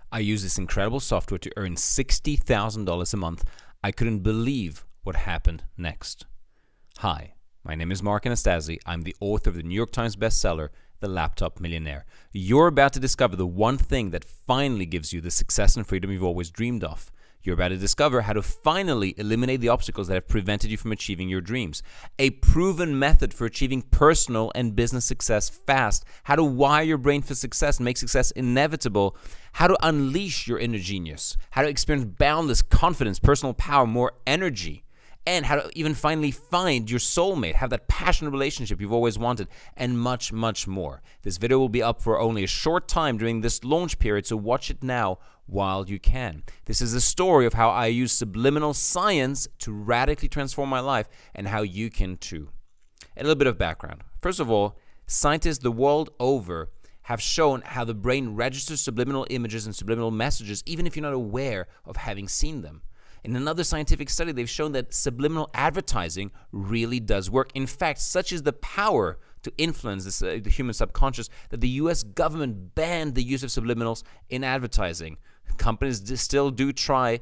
I use this incredible software to earn $60,000 a month. I couldn't believe what happened next. Hi, my name is Mark Anastasi. I'm the author of the New York Times bestseller, The Laptop Millionaire. You're about to discover the one thing that finally gives you the success and freedom you've always dreamed of. You're about to discover how to finally eliminate the obstacles that have prevented you from achieving your dreams. A proven method for achieving personal and business success fast. How to wire your brain for success and make success inevitable. How to unleash your inner genius. How to experience boundless confidence, personal power, more energy. And how to even finally find your soulmate, have that passionate relationship you've always wanted, and much, much more. This video will be up for only a short time during this launch period, so watch it now while you can. This is a story of how I use subliminal science to radically transform my life, and how you can too. A little bit of background. First of all, scientists the world over have shown how the brain registers subliminal images and subliminal messages, even if you're not aware of having seen them. In another scientific study, they've shown that subliminal advertising really does work. In fact, such is the power to influence this, the human subconscious, that the US government banned the use of subliminals in advertising. Companies still do try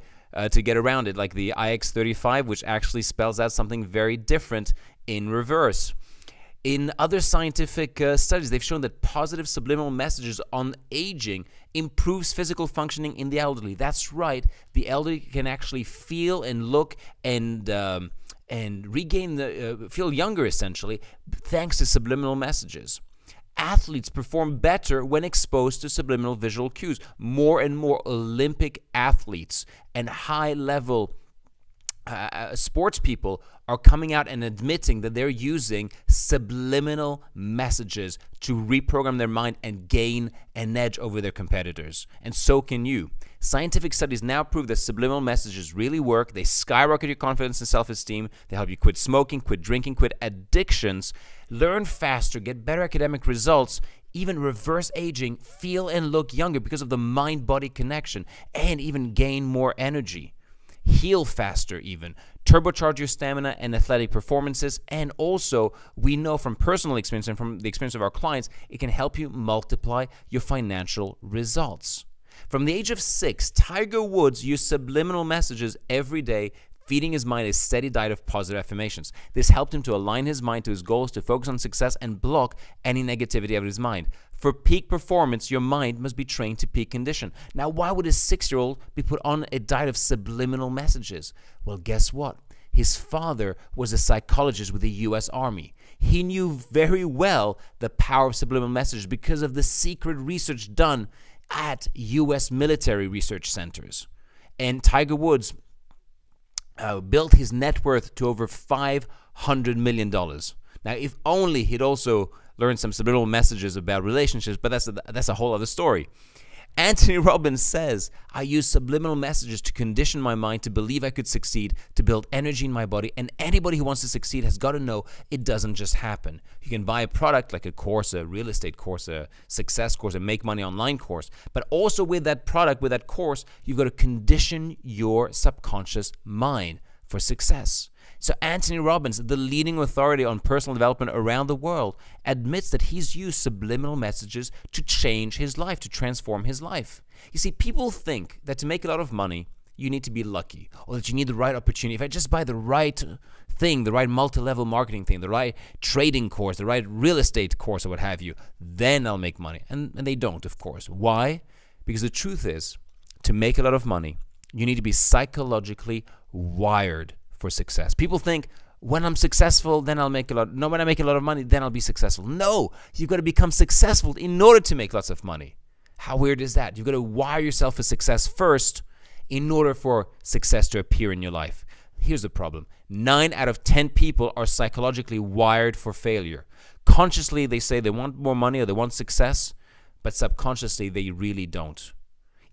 to get around it, like the IX35, which actually spells out something very different in reverse. In other scientific studies, they've shown that positive subliminal messages on aging improves physical functioning in the elderly. That's right. The elderly can actually feel and look and regain feel younger, essentially, thanks to subliminal messages. Athletes perform better when exposed to subliminal visual cues. More and more Olympic athletes and high-level sports people are coming out and admitting that they're using subliminal messages to reprogram their mind and gain an edge over their competitors. And so can you. Scientific studies now prove that subliminal messages really work. They skyrocket your confidence and self-esteem. They help you quit smoking, quit drinking, quit addictions, learn faster, get better academic results, even reverse aging, feel and look younger because of the mind-body connection, and even gain more energy. Heal faster even, turbocharge your stamina and athletic performances, and also we know from personal experience and from the experience of our clients, it can help you multiply your financial results. From the age of 6, Tiger Woods used subliminal messages every day, feeding his mind a steady diet of positive affirmations. This helped him to align his mind to his goals, to focus on success, and block any negativity out of his mind. For peak performance, your mind must be trained to peak condition. Now, why would a 6-year-old be put on a diet of subliminal messages? Well, guess what? His father was a psychologist with the U.S. Army. He knew very well the power of subliminal messages because of the secret research done at U.S. military research centers. And Tiger Woods built his net worth to over $500 million. Now, if only he'd also learned some subliminal messages about relationships, but that's a whole other story. Anthony Robbins says, I use subliminal messages to condition my mind to believe I could succeed, to build energy in my body, and anybody who wants to succeed has got to know it doesn't just happen. You can buy a product like a course, a real estate course, a success course, a make money online course, but also with that product, with that course, you've got to condition your subconscious mind for success. So Anthony Robbins, the leading authority on personal development around the world, admits that he's used subliminal messages to change his life, to transform his life. You see, people think that to make a lot of money, you need to be lucky, or that you need the right opportunity. If I just buy the right thing, the right multi-level marketing thing, the right trading course, the right real estate course, or what have you, then I'll make money. And they don't, of course. Why? Because the truth is, to make a lot of money, you need to be psychologically wired for success. People think, when I'm successful, then I'll make a lot. No, when I make a lot of money, then I'll be successful. No, you've got to become successful in order to make lots of money. How weird is that? You've got to wire yourself for success first in order for success to appear in your life. Here's the problem. 9 out of 10 people are psychologically wired for failure. Consciously, they say they want more money or they want success, but subconsciously, they really don't.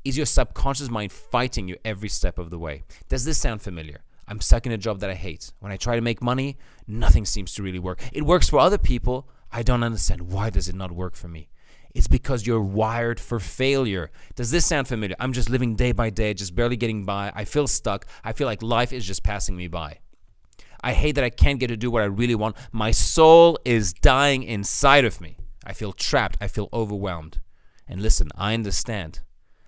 Is your subconscious mind fighting you every step of the way? Does this sound familiar? I'm stuck in a job that I hate. When I try to make money, nothing seems to really work. It works for other people. I don't understand. Why does it not work for me? It's because you're wired for failure. Does this sound familiar? I'm just living day by day, just barely getting by. I feel stuck. I feel like life is just passing me by. I hate that I can't get to do what I really want. My soul is dying inside of me. I feel trapped. I feel overwhelmed. And listen, I understand.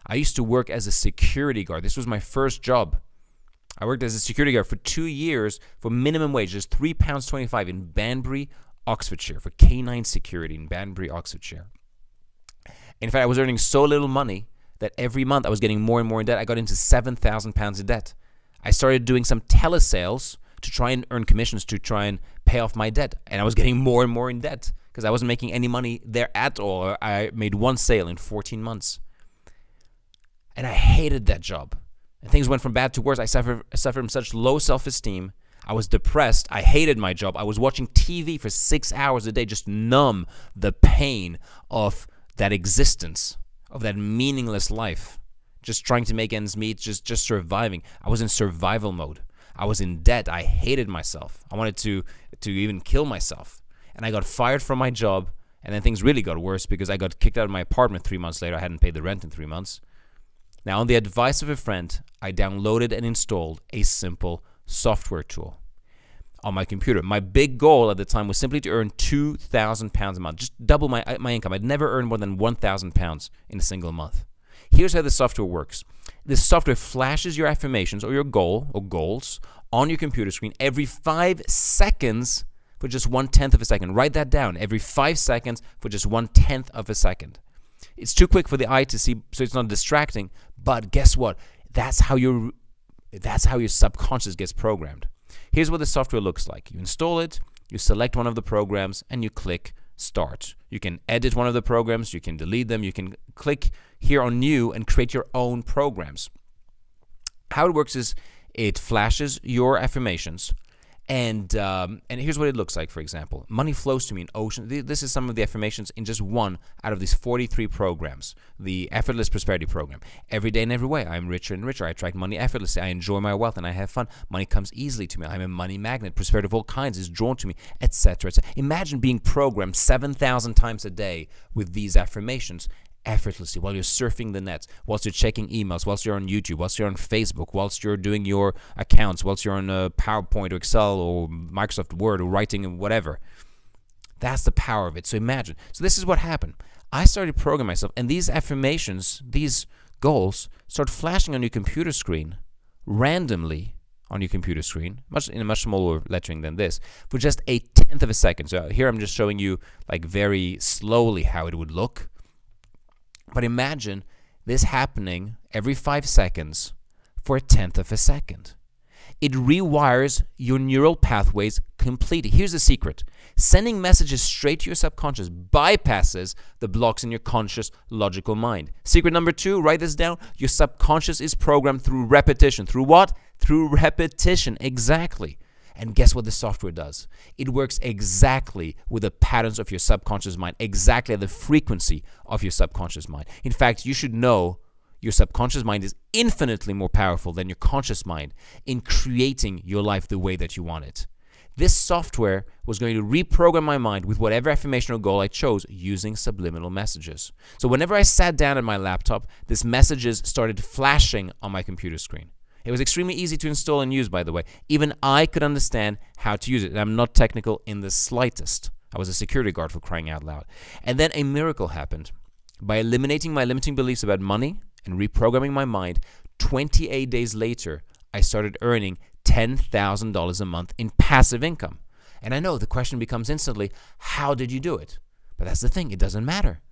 I used to work as a security guard. This was my first job. I worked as a security guard for 2 years for minimum wage, just £3.25 in Banbury, Oxfordshire, for K9 security in Banbury, Oxfordshire. In fact, I was earning so little money that every month I was getting more and more in debt. I got into £7,000 in debt. I started doing some telesales to try and earn commissions to try and pay off my debt. And I was getting more and more in debt because I wasn't making any money there at all. I made one sale in 14 months. And I hated that job. And things went from bad to worse. I suffered from such low self-esteem. I was depressed. I hated my job. I was watching TV for 6 hours a day, just numb the pain of that existence, of that meaningless life. Just trying to make ends meet, just surviving. I was in survival mode. I was in debt. I hated myself. I wanted to even kill myself. And I got fired from my job. And then things really got worse because I got kicked out of my apartment 3 months later. I hadn't paid the rent in 3 months. Now, on the advice of a friend, I downloaded and installed a simple software tool on my computer. My big goal at the time was simply to earn £2,000 a month, just double my income. I'd never earned more than £1,000 in a single month. Here's how the software works. This software flashes your affirmations or your goal or goals on your computer screen every 5 seconds for just 1/10 of a second. Write that down. Every 5 seconds for just 1/10 of a second. It's too quick for the eye to see, so it's not distracting. But guess what? That's how your subconscious gets programmed. Here's what the software looks like. You install it, you select one of the programs, and you click Start. You can edit one of the programs, you can delete them, you can click here on New and create your own programs. How it works is it flashes your affirmations. And here's what it looks like, for example. Money flows to me in ocean. This is some of the affirmations in just one out of these 43 programs. The Effortless Prosperity Program. Every day in every way, I'm richer and richer. I attract money effortlessly. I enjoy my wealth and I have fun. Money comes easily to me. I'm a money magnet. Prosperity of all kinds is drawn to me, etc. Imagine being programmed 7,000 times a day with these affirmations effortlessly while you're surfing the net, whilst you're checking emails, whilst you're on YouTube, whilst you're on Facebook, whilst you're doing your accounts, whilst you're on PowerPoint or Excel or Microsoft Word or writing and whatever. That's the power of it. So imagine. So this is what happened. I started programming myself, and these affirmations, these goals, start flashing on your computer screen randomly on your computer screen, in a much smaller lettering than this, for just 1/10 of a second. So here I'm just showing you like very slowly how it would look. But imagine this happening every 5 seconds for 1/10 of a second. It rewires your neural pathways completely. Here's the secret. Sending messages straight to your subconscious bypasses the blocks in your conscious, logical mind. Secret number 2, write this down. Your subconscious is programmed through repetition. Through what? Through repetition. Exactly. And guess what the software does? It works exactly with the patterns of your subconscious mind, exactly at the frequency of your subconscious mind. In fact, you should know your subconscious mind is infinitely more powerful than your conscious mind in creating your life the way that you want it. This software was going to reprogram my mind with whatever affirmation or goal I chose using subliminal messages. So whenever I sat down at my laptop, these messages started flashing on my computer screen. It was extremely easy to install and use, by the way. Even I could understand how to use it. And I'm not technical in the slightest. I was a security guard, for crying out loud. And then a miracle happened. By eliminating my limiting beliefs about money and reprogramming my mind, 28 days later, I started earning $10,000 a month in passive income. And I know the question becomes instantly, how did you do it? But that's the thing, it doesn't matter.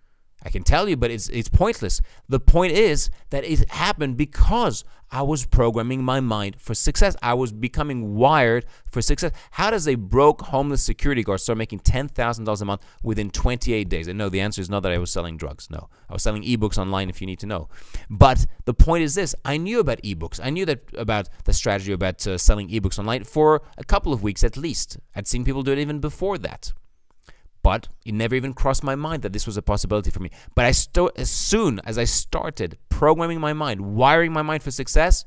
I can tell you, but it's pointless. The point is that it happened because I was programming my mind for success. I was becoming wired for success. How does a broke homeless security guard start making $10,000 a month within 28 days? And no, the answer is not that I was selling drugs. No, I was selling ebooks online if you need to know. But the point is this. I knew about ebooks. I knew that about the strategy about selling ebooks online for a couple of weeks at least. I'd seen people do it even before that. But it never even crossed my mind that this was a possibility for me. But as soon as I started programming my mind, wiring my mind for success,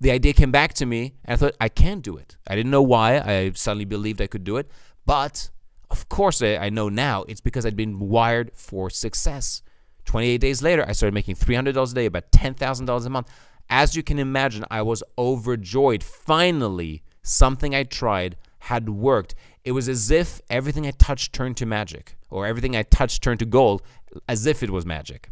the idea came back to me, and I thought, I can do it. I didn't know why. I suddenly believed I could do it. But, of course, I know now it's because I'd been wired for success. 28 days later, I started making $300 a day, about $10,000 a month. As you can imagine, I was overjoyed. Finally, something I tried had worked. It was as if everything I touched turned to magic, or everything I touched turned to gold, as if it was magic.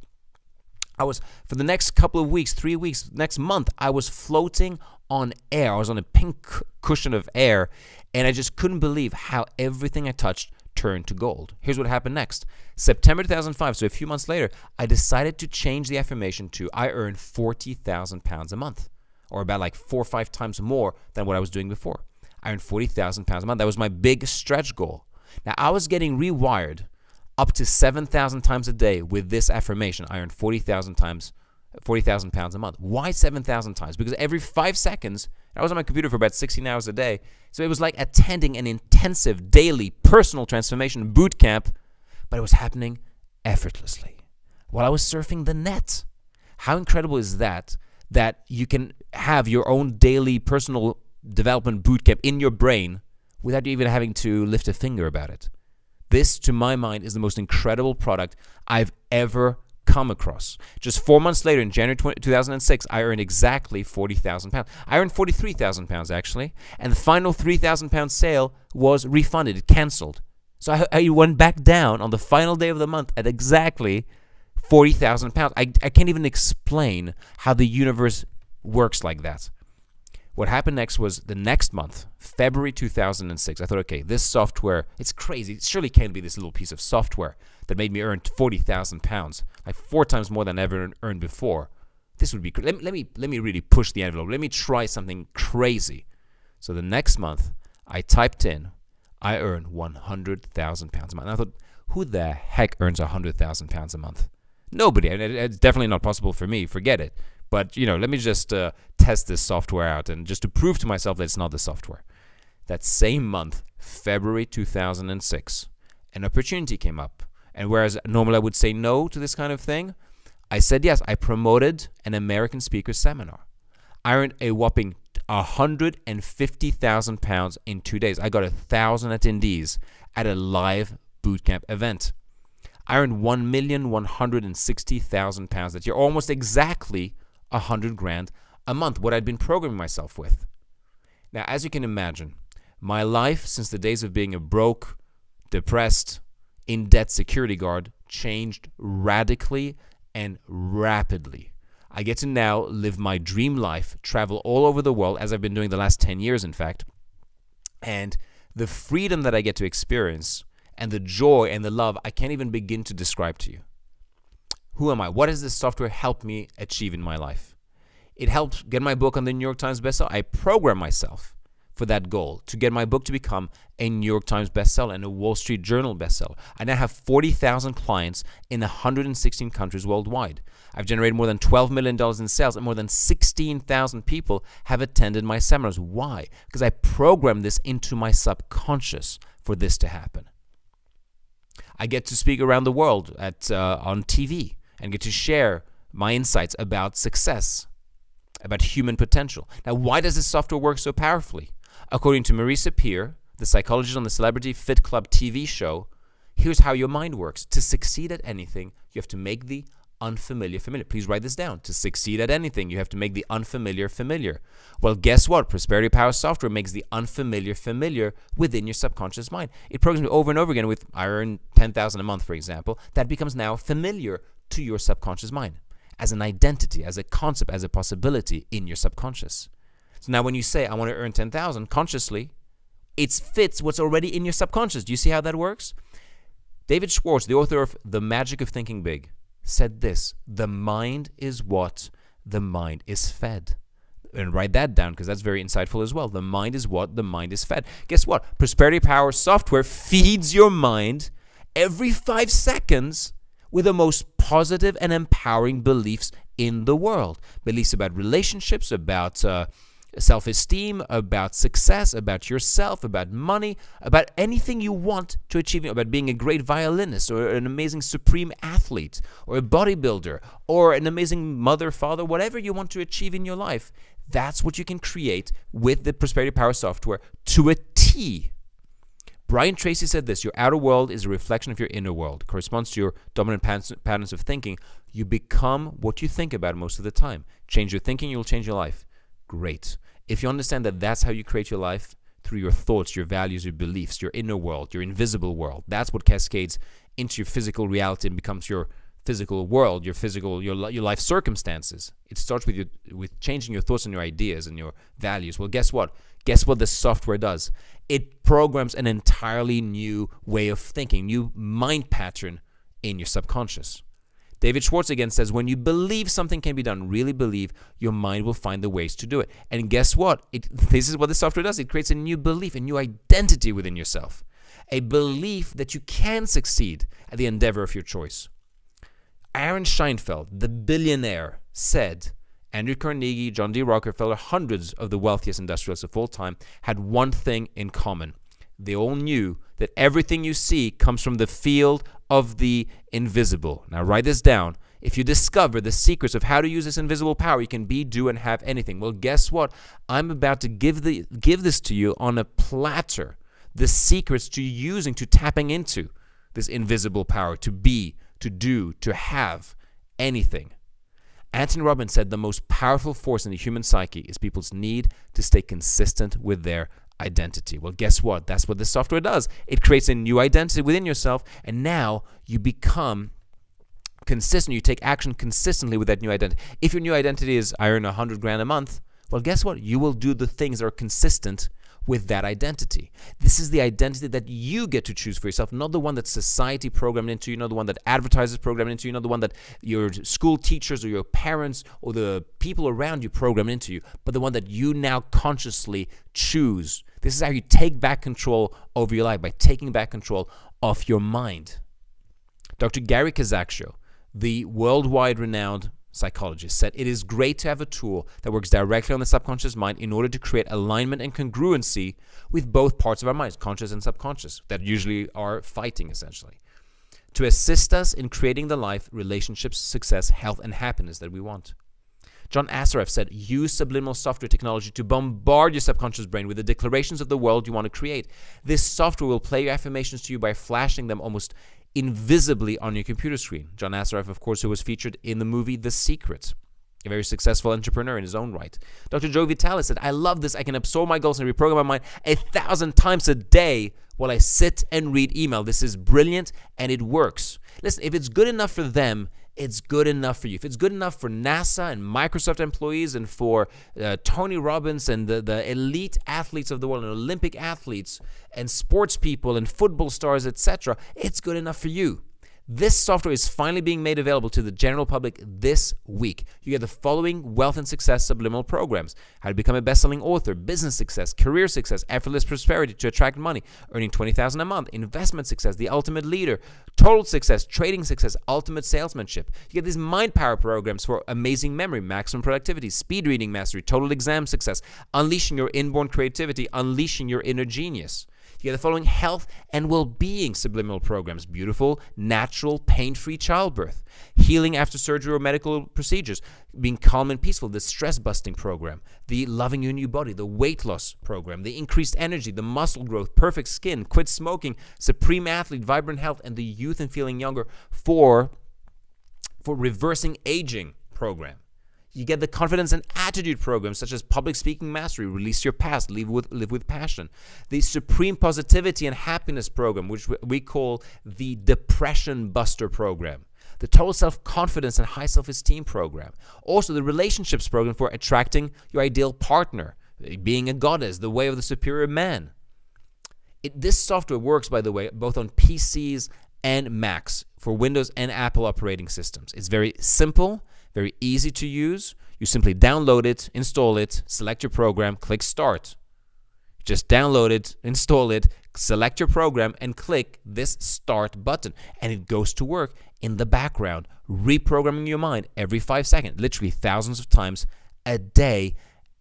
I was, for the next couple of weeks, 3 weeks, next month, I was floating on air. I was on a pink cushion of air, and I just couldn't believe how everything I touched turned to gold. Here's what happened next. September 2005, so a few months later, I decided to change the affirmation to I earn £40,000 a month, or about like 4 or 5 times more than what I was doing before. I earned £40,000 a month. That was my big stretch goal. Now, I was getting rewired up to 7,000 times a day with this affirmation. I earned 40,000 pounds a month. Why 7,000 times? Because every 5 seconds, I was on my computer for about 16 hours a day. So it was like attending an intensive daily personal transformation boot camp, but it was happening effortlessly while I was surfing the net. How incredible is that, that you can have your own daily personal development boot camp in your brain without you even having to lift a finger about it? This, to my mind, is the most incredible product I've ever come across. Just 4 months later, in January 2006, I earned exactly £40,000. I earned £43,000 actually, and the final £3,000 sale was refunded, cancelled. So I went back down on the final day of the month at exactly £40,000. I can't even explain how the universe works like that. What happened next was the next month, February 2006. I thought, okay, this software, it's crazy. It surely can't be this little piece of software that made me earn £40,000, like 4 times more than I ever earned before. This would be let me really push the envelope. Let me try something crazy. So the next month, I typed in, I earn £100,000 a month. And I thought, who the heck earns £100,000 a month? Nobody. And it's definitely not possible for me. Forget it. But, let me just test this software out, and just to prove to myself that it's not the software. That same month, February 2006, an opportunity came up. And whereas normally I would say no to this kind of thing, I said yes. I promoted an American speaker seminar. I earned a whopping £150,000 in 2 days. I got 1,000 attendees at a live bootcamp event. I earned £1,160,000 that year, almost exactly 100 grand a month, what I'd been programming myself with. Now, as you can imagine, my life since the days of being a broke, depressed, in-debt security guard changed radically and rapidly. I get to now live my dream life, travel all over the world, as I've been doing the last 10 years, in fact. And the freedom that I get to experience and the joy and the love, I can't even begin to describe to you. Who am I? What has this software helped me achieve in my life? It helped get my book on the New York Times bestseller. I programmed myself for that goal, to get my book to become a New York Times bestseller and a Wall Street Journal bestseller. I now have 40,000 clients in 116 countries worldwide. I've generated more than $12 million in sales, and more than 16,000 people have attended my seminars. Why? Because I programmed this into my subconscious for this to happen. I get to speak around the world on TV and get to share my insights about success, about human potential. Now, why does this software work so powerfully? According to Marisa Peer, the psychologist on the Celebrity Fit Club TV show, here's how your mind works. To succeed at anything, you have to make the unfamiliar familiar. Please write this down. To succeed at anything, you have to make the unfamiliar familiar. Well, guess what? Prosperity Power software makes the unfamiliar familiar within your subconscious mind. It programs over and over again with, I earn $10,000 a month, for example. That becomes now familiar to your subconscious mind as an identity, as a concept, as a possibility in your subconscious. So now when you say, I want to earn 10,000 consciously, it fits what's already in your subconscious. Do you see how that works? David Schwartz, the author of The Magic of Thinking Big, said this: the mind is what the mind is fed. And write that down, because that's very insightful as well. The mind is what the mind is fed. Guess what? Prosperity Power software feeds your mind every 5 seconds with the most positive and empowering beliefs in the world. Beliefs about relationships, about self-esteem, about success, about yourself, about money, about anything you want to achieve, about being a great violinist or an amazing supreme athlete or a bodybuilder or an amazing mother, father, whatever you want to achieve in your life. That's what you can create with the Prosperity Power software to a T. Brian Tracy said this: your outer world is a reflection of your inner world. It corresponds to your dominant patterns of thinking. You become what you think about most of the time. Change your thinking, you'll change your life. Great. If you understand that that's how you create your life, through your thoughts, your values, your beliefs, your inner world, your invisible world, that's what cascades into your physical reality and becomes your physical world, your life circumstances. It starts with changing your thoughts and your ideas and your values. Well, guess what? Guess what this software does? It programs an entirely new way of thinking, new mind pattern in your subconscious. David Schwartz again says, when you believe something can be done, really believe, your mind will find the ways to do it. And guess what? This is what the software does. It creates a new belief, a new identity within yourself. A belief that you can succeed at the endeavor of your choice. Aaron Scheinfeld, the billionaire, said Andrew Carnegie, John D. Rockefeller, hundreds of the wealthiest industrialists of all time had one thing in common. They all knew that everything you see comes from the field of the invisible. Now write this down. If you discover the secrets of how to use this invisible power, you can be, do, and have anything. Well, guess what? I'm about to give this to you on a platter. The secrets to using, to tapping into this invisible power, to be, to do, to have anything. Anthony Robbins said the most powerful force in the human psyche is people's need to stay consistent with their identity. Well, guess what? That's what this software does. It creates a new identity within yourself, and now you become consistent. You take action consistently with that new identity. If your new identity is, I earn 100 grand a month, well, guess what? You will do the things that are consistent with that identity. This is the identity that you get to choose for yourself, not the one that society programmed into you, not the one that advertisers programmed into you, not the one that your school teachers or your parents or the people around you programmed into you, but the one that you now consciously choose. This is how you take back control over your life, by taking back control of your mind. Dr. Gary Kazakcio, the worldwide renowned psychologist, said it is great to have a tool that works directly on the subconscious mind in order to create alignment and congruency with both parts of our minds, conscious and subconscious, that usually are fighting essentially, to assist us in creating the life, relationships, success, health, and happiness that we want. John Assaraf said, use subliminal software technology to bombard your subconscious brain with the declarations of the world you want to create. This software will play your affirmations to you by flashing them almost invisibly on your computer screen. John Assaraf, of course, who was featured in the movie The Secret, a very successful entrepreneur in his own right. Dr. Joe Vitale said, I love this. I can absorb my goals and reprogram my mind 1,000 times a day while I sit and read email. This is brilliant, and it works. Listen, if it's good enough for them, it's good enough for you. If it's good enough for NASA and Microsoft employees and for Tony Robbins and the elite athletes of the world and Olympic athletes and sports people and football stars, etc., it's good enough for you. This software is finally being made available to the general public this week. You get the following wealth and success subliminal programs: how to become a best-selling author, business success, career success, effortless prosperity to attract money, earning $20,000 a month, investment success, the ultimate leader, total success, trading success, ultimate salesmanship. You get these mind power programs for amazing memory, maximum productivity, speed reading mastery, total exam success, unleashing your inborn creativity, unleashing your inner genius. You get the following health and well-being subliminal programs: beautiful, natural, pain-free childbirth, healing after surgery or medical procedures, being calm and peaceful, the stress-busting program, the loving your new body, the weight loss program, the increased energy, the muscle growth, perfect skin, quit smoking, supreme athlete, vibrant health, and the youth and feeling younger for reversing aging program. You get the confidence and attitude programs such as public speaking mastery, release your past, live with passion. The supreme positivity and happiness program, which we call the depression buster program. The total self-confidence and high self-esteem program. Also the relationships program for attracting your ideal partner, being a goddess, the way of the superior man. This software works, by the way, both on PCs and Macs for Windows and Apple operating systems. It's very simple, very easy to use. You simply download it, install it, select your program, click Start. Just download it, install it, select your program, and click this Start button. And it goes to work in the background, reprogramming your mind every 5 seconds, literally thousands of times a day,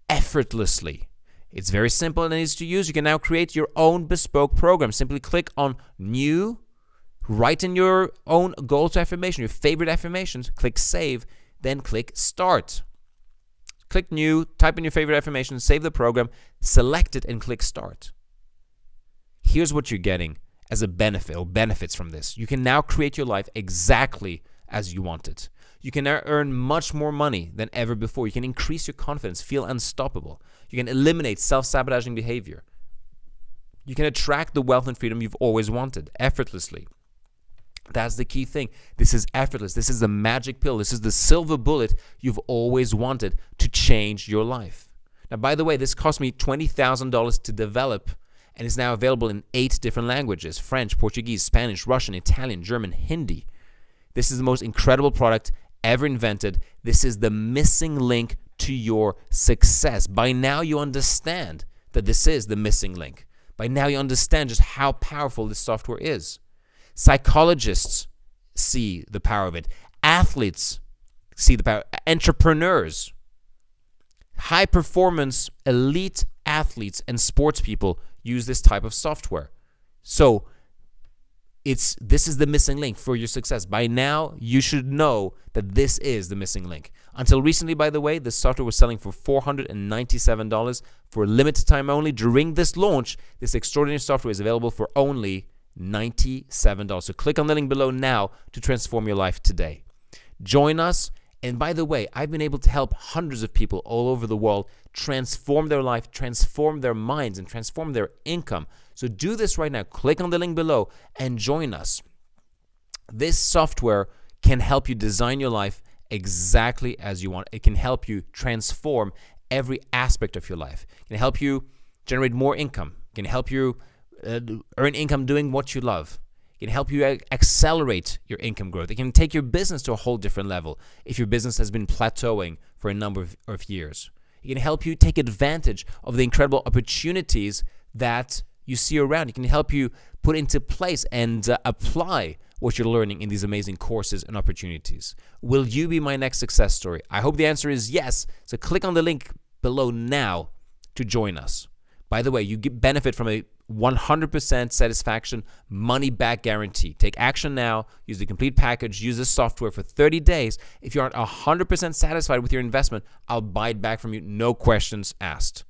effortlessly. It's very simple and easy to use. You can now create your own bespoke program. Simply click on New, write in your own goal to affirmation, your favorite affirmations, click Save, then click Start. Click New, type in your favorite affirmation, save the program, select it, and click Start. Here's what you're getting as a benefit or benefits from this. You can now create your life exactly as you want it. You can now earn much more money than ever before. You can increase your confidence, feel unstoppable. You can eliminate self-sabotaging behavior. You can attract the wealth and freedom you've always wanted effortlessly. That's the key thing. This is effortless. This is the magic pill. This is the silver bullet you've always wanted to change your life. Now, by the way, this cost me $20,000 to develop, and is now available in 8 different languages: French, Portuguese, Spanish, Russian, Italian, German, Hindi. This is the most incredible product ever invented. This is the missing link to your success. By now, you understand that this is the missing link. By now, you understand just how powerful this software is. Psychologists see the power of it. Athletes see the power. Entrepreneurs, high-performance, elite athletes and sports people use this type of software. So this is the missing link for your success. By now, you should know that this is the missing link. Until recently, by the way, this software was selling for $497 for a limited time only. During this launch, this extraordinary software is available for only $97. So click on the link below now to transform your life today. Join us. And by the way, I've been able to help hundreds of people all over the world transform their life, transform their minds, and transform their income. So do this right now. Click on the link below and join us. This software can help you design your life exactly as you want. It can help you transform every aspect of your life. It can help you generate more income. It can help you earn income doing what you love. It can help you accelerate your income growth. It can take your business to a whole different level if your business has been plateauing for a number of years. It can help you take advantage of the incredible opportunities that you see around. It can help you put into place and apply what you're learning in these amazing courses and opportunities. Will you be my next success story? I hope the answer is yes. So click on the link below now to join us. By the way, you benefit from a 100% satisfaction money-back guarantee. Take action now. Use the complete package. Use this software for 30 days. If you aren't 100% satisfied with your investment, I'll buy it back from you. No questions asked.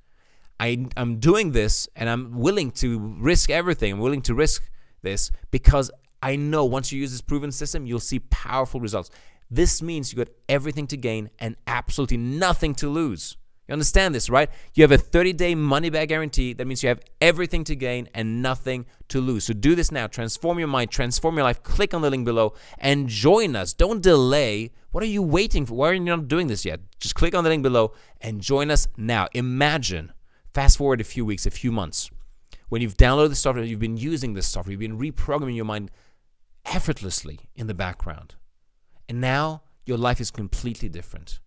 I'm doing this, and I'm willing to risk everything. I'm willing to risk this because I know once you use this proven system, you'll see powerful results. This means you got everything to gain and absolutely nothing to lose. You understand this, right? You have a 30-day money-back guarantee. That means you have everything to gain and nothing to lose. So do this now. Transform your mind, transform your life. Click on the link below and join us. Don't delay. What are you waiting for? Why are you not doing this yet? Just click on the link below and join us now. Imagine, fast forward a few weeks, a few months, when you've downloaded the software, you've been using this software, you've been reprogramming your mind effortlessly in the background. And now your life is completely different.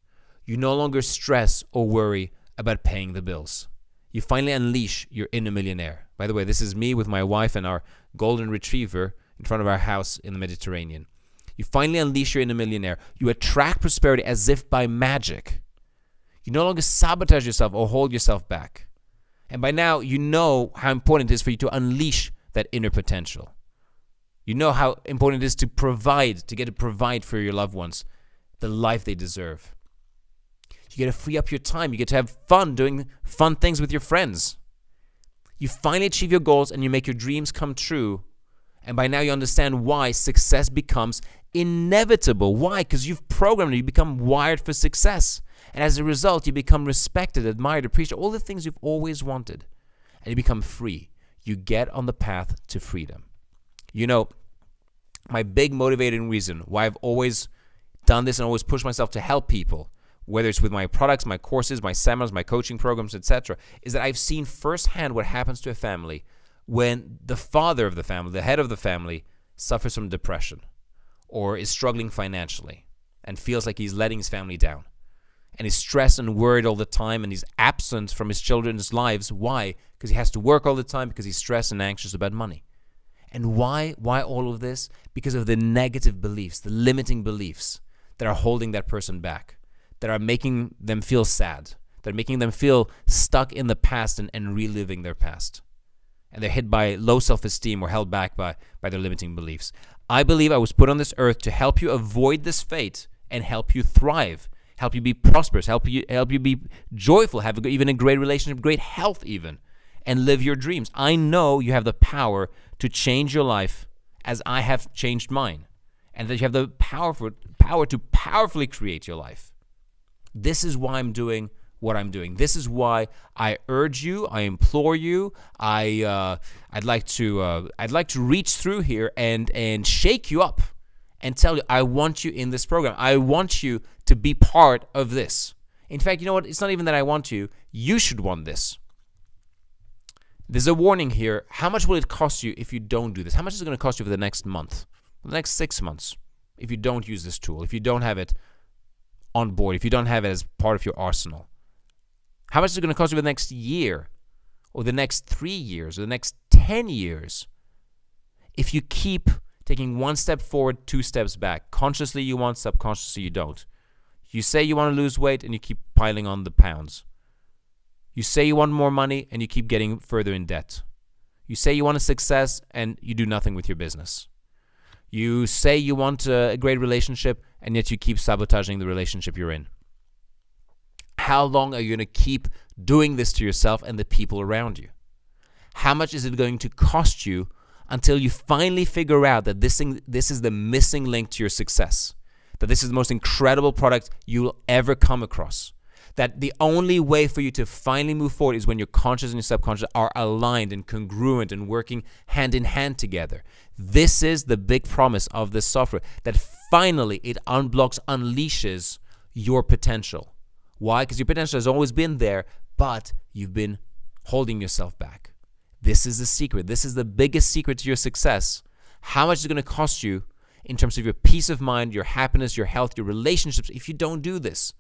You no longer stress or worry about paying the bills. You finally unleash your inner millionaire. By the way, this is me with my wife and our golden retriever in front of our house in the Mediterranean. You finally unleash your inner millionaire. You attract prosperity as if by magic. You no longer sabotage yourself or hold yourself back. And by now, you know how important it is for you to unleash that inner potential. You know how important it is to provide, to get to provide for your loved ones the life they deserve. You get to free up your time. You get to have fun doing fun things with your friends. You finally achieve your goals and you make your dreams come true. And by now you understand why success becomes inevitable. Why? Because you've programmed it. You become wired for success. And as a result, you become respected, admired, appreciated, all the things you've always wanted. And you become free. You get on the path to freedom. You know, my big motivating reason why I've always done this and always pushed myself to help people, whether it's with my products, my courses, my seminars, my coaching programs, etc., is that I've seen firsthand what happens to a family when the father of the family, the head of the family, suffers from depression or is struggling financially and feels like he's letting his family down. And he's stressed and worried all the time and he's absent from his children's lives. Why? Because he has to work all the time because he's stressed and anxious about money. And why all of this? Because of the negative beliefs, the limiting beliefs that are holding that person back, that are making them feel sad, that are making them feel stuck in the past and reliving their past. And they're hit by low self-esteem or held back by their limiting beliefs. I believe I was put on this earth to help you avoid this fate and help you thrive, help you be prosperous, help you be joyful, have even a great relationship, great health even, and live your dreams. I know you have the power to change your life as I have changed mine, and that you have the power to powerfully create your life. This is why I'm doing what I'm doing. This is why I urge you, I implore you, I'd like to reach through here and shake you up and tell you, I want you in this program. I want you to be part of this. In fact, you know what? It's not even that I want you. You should want this. There's a warning here. How much will it cost you if you don't do this? How much is it going to cost you for the next month, for the next 6 months, if you don't use this tool, if you don't have it on board, if you don't have it as part of your arsenal? How much is it going to cost you for the next year, or the next 3 years, or the next 10 years, if you keep taking 1 step forward, 2 steps back? Consciously you want, subconsciously you don't. You say you want to lose weight and you keep piling on the pounds. You say you want more money and you keep getting further in debt. You say you want a success and you do nothing with your business. You say you want a great relationship and yet you keep sabotaging the relationship you're in. How long are you going to keep doing this to yourself and the people around you? How much is it going to cost you until you finally figure out that this is the missing link to your success? That this is the most incredible product you'll ever come across? That the only way for you to finally move forward is when your conscious and your subconscious are aligned and congruent and working hand in hand together. This is the big promise of this software, that finally it unblocks, unleashes your potential. Why? Because your potential has always been there, but you've been holding yourself back. This is the secret. This is the biggest secret to your success. How much is it going to cost you in terms of your peace of mind, your happiness, your health, your relationships if you don't do this?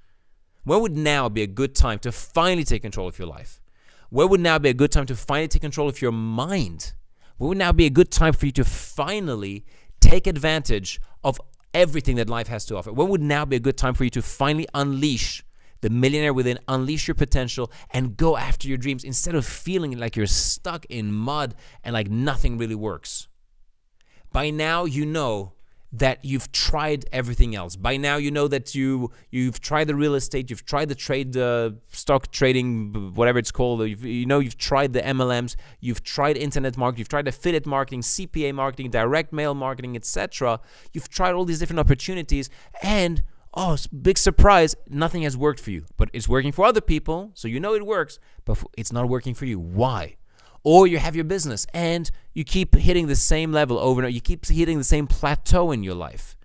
Where would now be a good time to finally take control of your life? Where would now be a good time to finally take control of your mind? Where would now be a good time for you to finally take advantage of everything that life has to offer? Where would now be a good time for you to finally unleash the millionaire within, unleash your potential, and go after your dreams instead of feeling like you're stuck in mud and like nothing really works? By now, you know that you've tried everything else. By now, you know that you've tried the real estate, you've tried the trade, stock trading, whatever it's called. You've tried the MLMs, you've tried internet marketing, you've tried affiliate marketing, CPA marketing, direct mail marketing, etc. You've tried all these different opportunities, and big surprise, nothing has worked for you. But it's working for other people, so you know it works, but it's not working for you. Why? Or you have your business and you keep hitting the same level over and over. You keep hitting the same plateau in your life.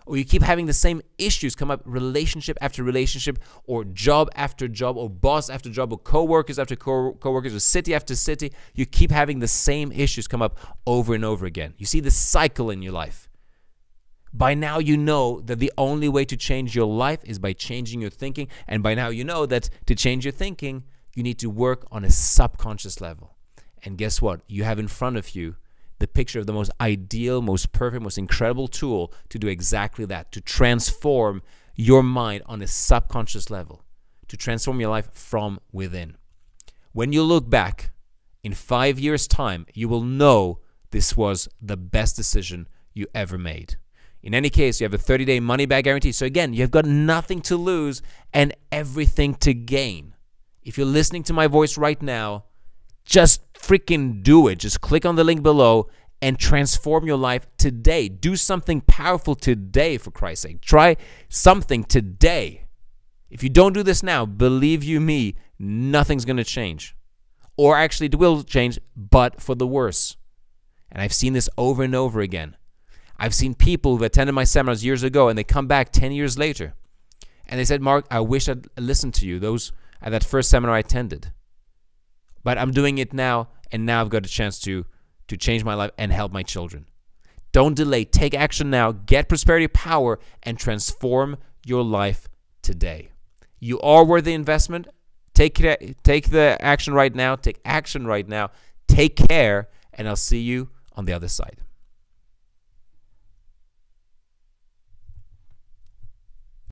Or you keep having the same issues come up, relationship after relationship, or job after job, or boss after job, or coworkers after coworkers, or city after city. You keep having the same issues come up over and over again. You see the cycle in your life. By now you know that the only way to change your life is by changing your thinking. And by now you know that to change your thinking, you need to work on a subconscious level. And guess what? You have in front of you the picture of the most ideal, most perfect, most incredible tool to do exactly that, to transform your mind on a subconscious level, to transform your life from within. When you look back in 5 years' time, you will know this was the best decision you ever made. In any case, you have a 30-day money-back guarantee. So again, you've got nothing to lose and everything to gain. If you're listening to my voice right now, just freaking do it. Just click on the link below and transform your life today. Do something powerful today, for Christ's sake. Try something today. If you don't do this now, believe you me, nothing's going to change. Or actually, it will change, but for the worse. And I've seen this over and over again. I've seen people who've attended my seminars years ago, and they come back 10 years later. And they said, Mark, I wish I'd listened to you at that first seminar I attended. But I'm doing it now, and now I've got a chance to change my life and help my children. Don't delay. Take action now. Get prosperity power and transform your life today. You are worth the investment. Take the action right now. Take action right now. Take care, and I'll see you on the other side.